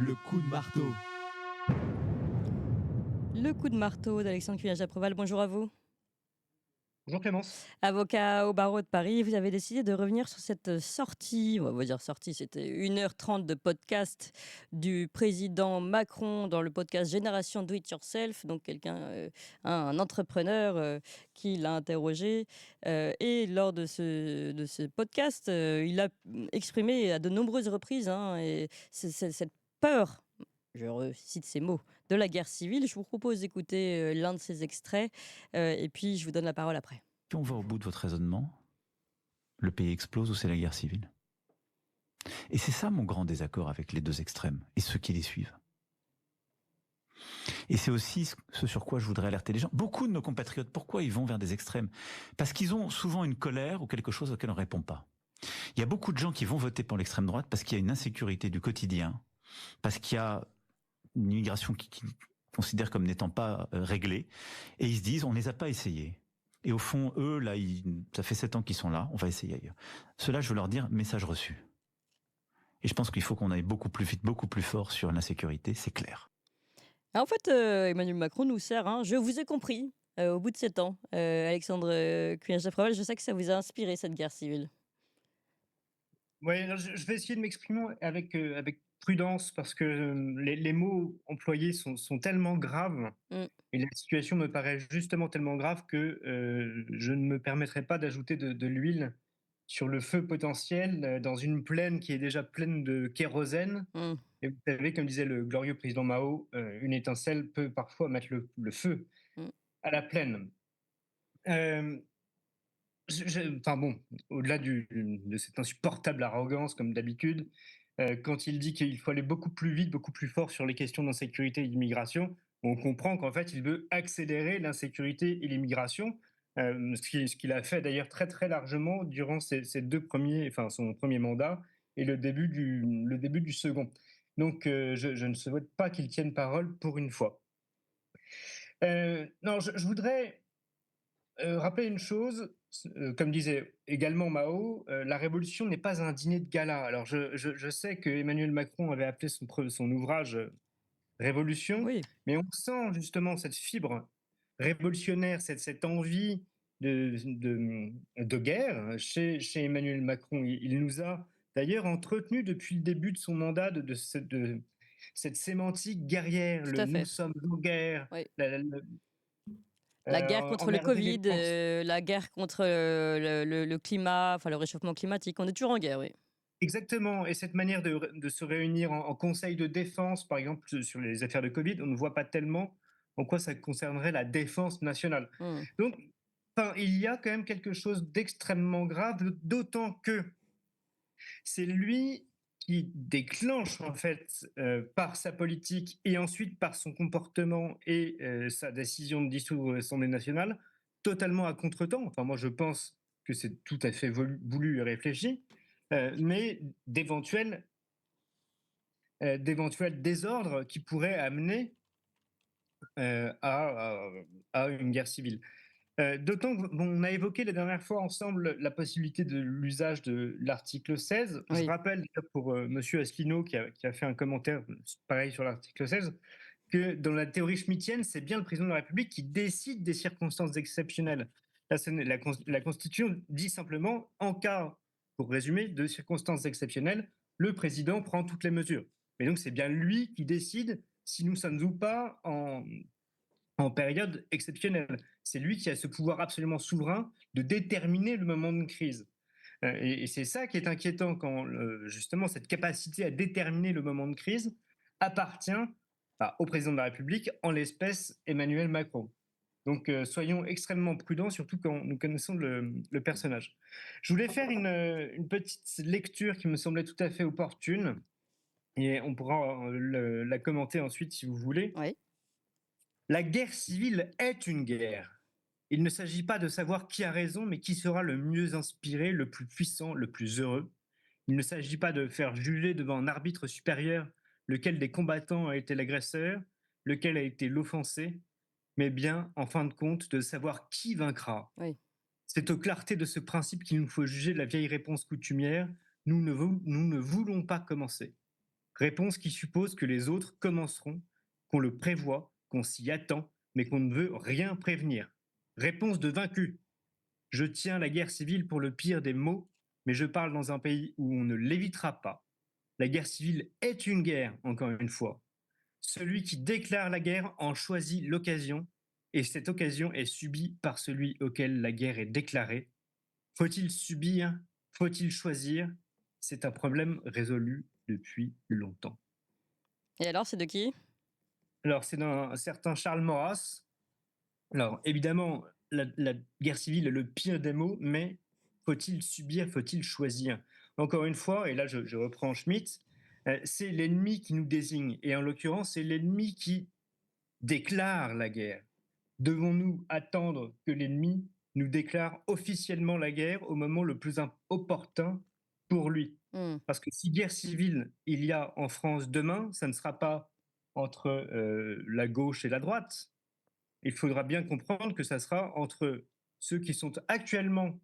Le coup de marteau. Le coup de marteau d'Alexandre Cuillage-Apreval. Bonjour à vous. Bonjour Clémence. Avocat au barreau de Paris, vous avez décidé de revenir sur cette sortie, on va dire sortie, c'était 1h30 de podcast du président Macron dans le podcast Génération Do It Yourself, donc un entrepreneur qui l'a interrogé. Et lors de ce podcast, il a exprimé à de nombreuses reprises cette peur, je recite ces mots, de la guerre civile. Je vous propose d'écouter l'un de ces extraits et puis je vous donne la parole après. Si on va au bout de votre raisonnement, le pays explose ou c'est la guerre civile. Et c'est ça mon grand désaccord avec les deux extrêmes et ceux qui les suivent. Et c'est aussi ce sur quoi je voudrais alerter les gens. Beaucoup de nos compatriotes, pourquoi ils vont vers des extrêmes ? Parce qu'ils ont souvent une colère ou quelque chose auquel on ne répond pas. Il y a beaucoup de gens qui vont voter pour l'extrême droite parce qu'il y a une insécurité du quotidien, parce qu'il y a une immigration qui considère comme n'étant pas réglée, et ils se disent on ne les a pas essayés. Et au fond, eux, là, ça fait 7 ans qu'ils sont là, on va essayer ailleurs. Cela, je veux leur dire, message reçu. Et je pense qu'il faut qu'on aille beaucoup plus vite, beaucoup plus fort sur l'insécurité, c'est clair. En fait, Emmanuel Macron nous sert, je vous ai compris, au bout de 7 ans. Alexandre Cuillage-Apreval, je sais que ça vous a inspiré, cette guerre civile. Oui, je vais essayer de m'exprimer avec prudence parce que les mots employés sont tellement graves et la situation me paraît justement tellement grave que je ne me permettrai pas d'ajouter de l'huile sur le feu potentiel dans une plaine qui est déjà pleine de kérosène. Et vous savez, comme disait le glorieux président Mao, une étincelle peut parfois mettre le feu à la plaine. Enfin bon, au-delà de cette insupportable arrogance, comme d'habitude, quand il dit qu'il faut aller beaucoup plus vite, beaucoup plus fort sur les questions d'insécurité et d'immigration, on comprend qu'en fait, il veut accélérer l'insécurité et l'immigration, ce qu'il a fait d'ailleurs très très largement durant son premier mandat et le début du second. Donc, je ne souhaite pas qu'il tienne parole pour une fois. Non, je voudrais rappeler une chose, comme disait également Mao, la révolution n'est pas un dîner de gala. Alors je sais que Emmanuel Macron avait appelé son ouvrage Révolution, Oui. mais on sent justement cette fibre révolutionnaire, cette envie de guerre chez Emmanuel Macron. Il nous a d'ailleurs entretenu depuis le début de son mandat de cette sémantique guerrière, Tout le à nous fait. sommes en guerre, Oui. la- La guerre contre le envers des Covid, défenses. la guerre contre le climat, enfin le réchauffement climatique. On est toujours en guerre, oui. Exactement. Et cette manière de se réunir en conseil de défense, par exemple, sur les affaires de Covid, on ne voit pas tellement en quoi ça concernerait la défense nationale. Mm. Donc, enfin, il y a quand même quelque chose d'extrêmement grave, d'autant que c'est lui qui déclenche, en fait, par sa politique et ensuite par son comportement et sa décision de dissoudre l'Assemblée nationale, totalement à contretemps. Enfin, moi, je pense que c'est tout à fait voulu et réfléchi, mais d'éventuels désordres qui pourraient amener à une guerre civile. D'autant qu'on a évoqué la dernière fois ensemble la possibilité de l'usage de l'article 16. Je Oui. rappelle pour Monsieur Asselineau qui a fait un commentaire pareil sur l'article 16 que dans la théorie schmittienne, c'est bien le président de la République qui décide des circonstances exceptionnelles. Là, la Constitution dit simplement, en cas, pour résumer, de circonstances exceptionnelles, le président prend toutes les mesures. Mais donc c'est bien lui qui décide si nous sommes ou pas en période exceptionnelle. C'est lui qui a ce pouvoir absolument souverain de déterminer le moment de crise. Et c'est ça qui est inquiétant quand justement cette capacité à déterminer le moment de crise appartient au président de la République, en l'espèce Emmanuel Macron. Donc soyons extrêmement prudents, surtout quand nous connaissons le personnage. Je voulais faire une petite lecture qui me semblait tout à fait opportune, et on pourra la commenter ensuite si vous voulez. Oui. La guerre civile est une guerre. Il ne s'agit pas de savoir qui a raison, mais qui sera le mieux inspiré, le plus puissant, le plus heureux. Il ne s'agit pas de faire juger devant un arbitre supérieur lequel des combattants a été l'agresseur, lequel a été l'offensé, mais bien, en fin de compte, de savoir qui vaincra. Oui. C'est aux clartés de ce principe qu'il nous faut juger de la vieille réponse coutumière. Nous ne voulons pas commencer. Réponse qui suppose que les autres commenceront, qu'on le prévoit, qu'on s'y attend, mais qu'on ne veut rien prévenir. Réponse de vaincu. Je tiens la guerre civile pour le pire des maux, mais je parle dans un pays où on ne l'évitera pas. La guerre civile est une guerre, encore une fois. Celui qui déclare la guerre en choisit l'occasion, et cette occasion est subie par celui auquel la guerre est déclarée. Faut-il subir? Faut-il choisir? C'est un problème résolu depuis longtemps. Et alors, c'est de qui? Alors, c'est d'un certain Charles Maurras. Alors, évidemment, la guerre civile est le pire des maux, mais faut-il subir? Faut-il choisir? Encore une fois, et là je reprends Schmitt, c'est l'ennemi qui nous désigne. Et en l'occurrence, c'est l'ennemi qui déclare la guerre. Devons-nous attendre que l'ennemi nous déclare officiellement la guerre au moment le plus opportun pour lui? Parce que si guerre civile il y a en France demain, ça ne sera pas entre la gauche et la droite. Il faudra bien comprendre que ça sera entre ceux qui sont actuellement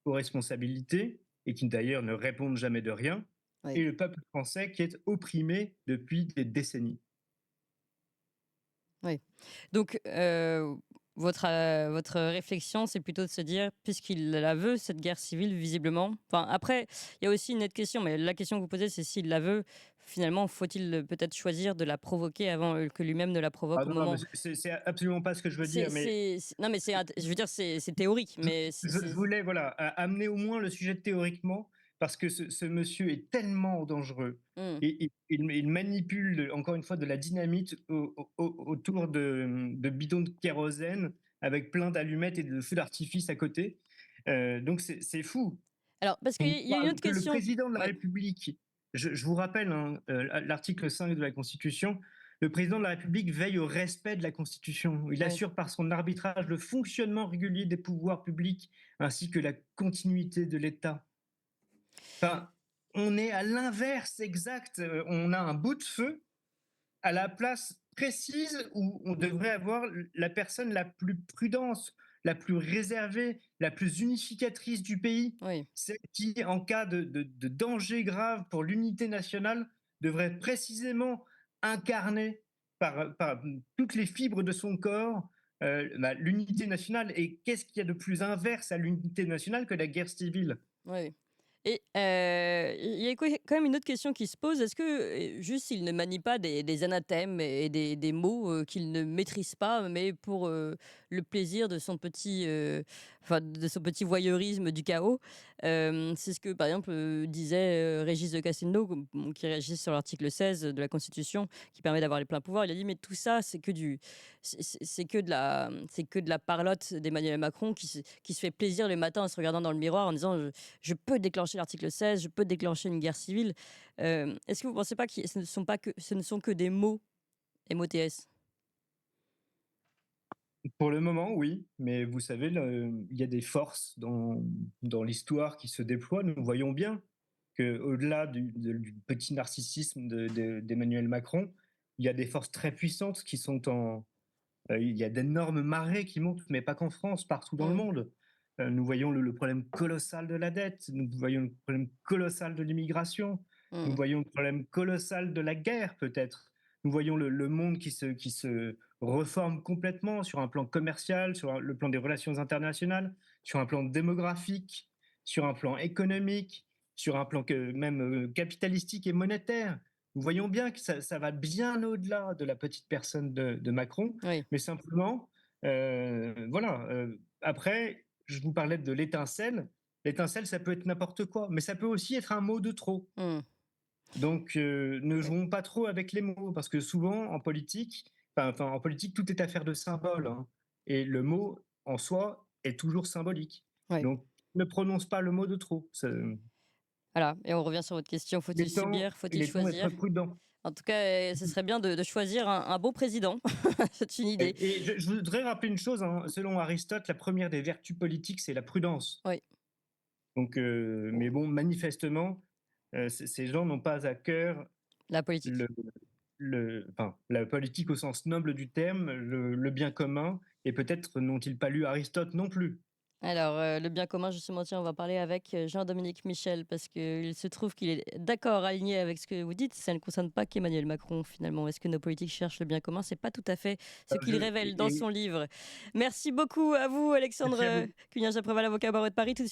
aux responsabilités et qui d'ailleurs ne répondent jamais de rien, Oui. et le peuple français qui est opprimé depuis des décennies. Oui. Donc, votre réflexion, c'est plutôt de se dire, puisqu'il la veut, cette guerre civile, visiblement. Enfin, après, il y a aussi une autre question, mais la question que vous posez, c'est s'il la veut, finalement, faut-il peut-être choisir de la provoquer avant que lui-même ne la provoque Ah au non, non, mais moment. c'est absolument pas ce que je veux dire, mais Non, mais je veux dire, c'est théorique, mais je voulais voilà, amener au moins le sujet théoriquement, parce que ce monsieur est tellement dangereux. Hmm. Et il manipule, encore une fois, de la dynamite autour de bidons de kérosène avec plein d'allumettes et de feux d'artifice à côté. Donc c'est fou. Alors, parce qu'il On y a une parle autre que le question. président de la Ouais. République, je vous rappelle hein, l'article 5 de la Constitution, le président de la République veille au respect de la Constitution. Il Ouais. assure par son arbitrage le fonctionnement régulier des pouvoirs publics ainsi que la continuité de l'État. Enfin, on est à l'inverse exact. On a un bout de feu à la place précise où on devrait avoir la personne la plus prudente, la plus réservée, la plus unificatrice du pays, Oui. celle qui, en cas de danger grave pour l'unité nationale, devrait précisément incarner par toutes les fibres de son corps l'unité nationale. Et qu'est-ce qu'il y a de plus inverse à l'unité nationale que la guerre civile? Oui. Et il y a quand même une autre question qui se pose. Est-ce que, juste, il ne manie pas des anathèmes et des mots, qu'il ne maîtrise pas, mais pour, le plaisir de son petit, de son petit voyeurisme du chaos? C'est ce que, par exemple, disait, Régis de Castelnau, qui réagit sur l'article 16 de la Constitution, qui permet d'avoir les pleins pouvoirs. Il a dit: «Mais tout ça, c'est que de la parlotte d'Emmanuel Macron qui se fait plaisir le matin en se regardant dans le miroir en disant: je peux déclencher l'article 16, je peux déclencher une guerre civile. Est-ce que vous ne pensez pas que ce ne sont que des mots, MOTS? Pour le moment, oui, mais vous savez, il y a des forces dans l'histoire qui se déploient. Nous voyons bien qu'au-delà du petit narcissisme d'Emmanuel Macron, il y a des forces très puissantes qui sont il y a d'énormes marées qui montent, mais pas qu'en France, partout dans le Mmh. monde. Nous voyons le problème colossal de la dette, nous voyons le problème colossal de l'immigration, nous Mmh. voyons le problème colossal de la guerre peut-être. Nous voyons le monde qui se reforme complètement sur un plan commercial, sur le plan des relations internationales, sur un plan démographique, sur un plan économique, sur un plan même capitalistique et monétaire. Nous voyons bien que ça va bien au-delà de la petite personne de Macron, Oui. mais simplement, voilà. Après, je vous parlais de l'étincelle. L'étincelle, ça peut être n'importe quoi, mais ça peut aussi être un mot de trop. Mmh. Donc, ne Oui. jouons pas trop avec les mots, parce que souvent, en politique, tout est affaire de symbole, hein, et le mot, en soi, est toujours symbolique. Ouais. Donc, ne prononce pas le mot de trop. Voilà, et on revient sur votre question, faut-il subir, Il faut-il est temps d'être choisir? prudent. En tout cas, ce serait bien de choisir un bon président. C'est une idée. Et je voudrais rappeler une chose, hein, selon Aristote, la première des vertus politiques, c'est la prudence. Oui. Donc, mais bon, manifestement, ces gens n'ont pas à cœur La politique. la politique au sens noble du terme, le bien commun, et peut-être n'ont-ils pas lu Aristote non plus. Alors, le bien commun, justement, tiens, on va parler avec Jean-Dominique Michel, parce qu'il se trouve qu'il est d'accord, aligné avec ce que vous dites. Ça ne concerne pas qu'Emmanuel Macron, finalement. Est-ce que nos politiques cherchent le bien commun? C'est pas tout à fait ce qu'il révèle dans son livre. Merci beaucoup à vous, Alexandre Merci à vous. Cugnages-Préval, avocat au barreau de Paris. Tout